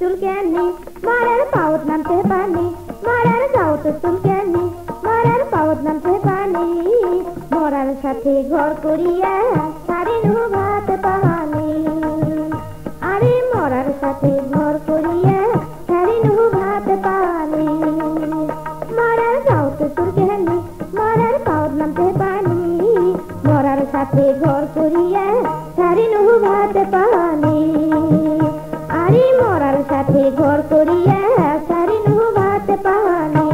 চুলকানি মারার পাউত নামতে পানি মারার গাউত চুলকানি মারার পাউত নামতে পানি মরার সাথে ঘর করিয়া সারিনু ভাত পানি আরে মরার সাথে ঘর করিয়া সারিনু ভাত পানি মারার গাউত চুলকানি মারার পাউত নামতে পানি মরার সাথে ঘর করিয়া সারিনু ভাত পানি আরে মরার সাথে ঘর করিয়া সারিনু ভাত পানি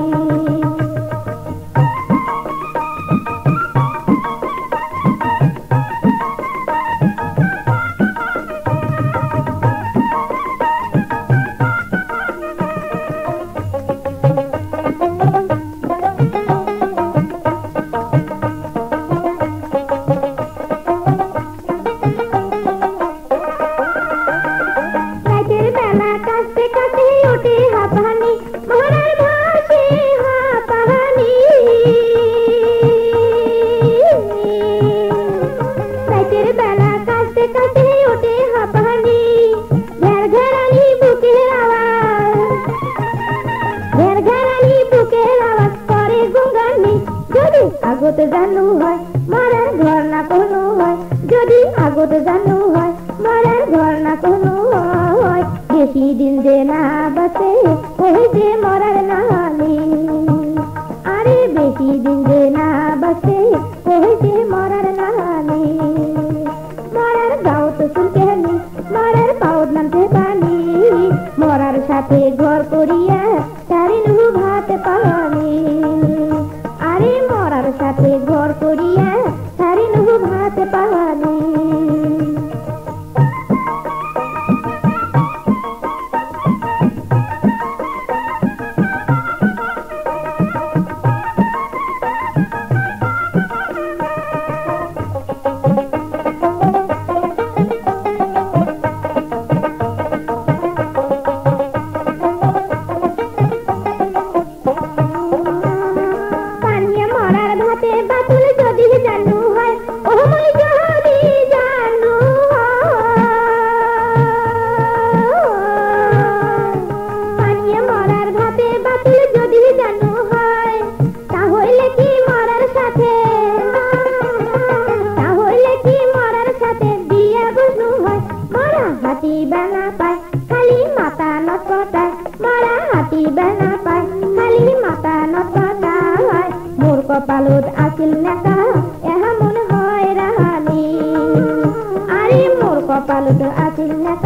আগত জানু হয় মারার ঘর না কোনো হয় যদি আগত জানু হয় মারার ঘর না কোনো হয় বেশি দিন যে না বাঁচে ওই যে মরার নানি আরে বেশি দিন যে না বাঁচে ওই যে মরার নানি মরার গাও তো চুলকানি মরার পাউত নামতে পানি মরার সাথে ঘর করিয়া সারিনু ভাত পানি আরে মরার সাথে ঘর করিয়া সারিনু ভাত পানি বেলা পায় খালি মাথা নটকটায় মরা হাতি বেলা পায় খালি মাথা নটকটায় মোর কপালত আছিল নেকা এহা মন হয় রাহানি আরে মোর কপালত আছিল নেকা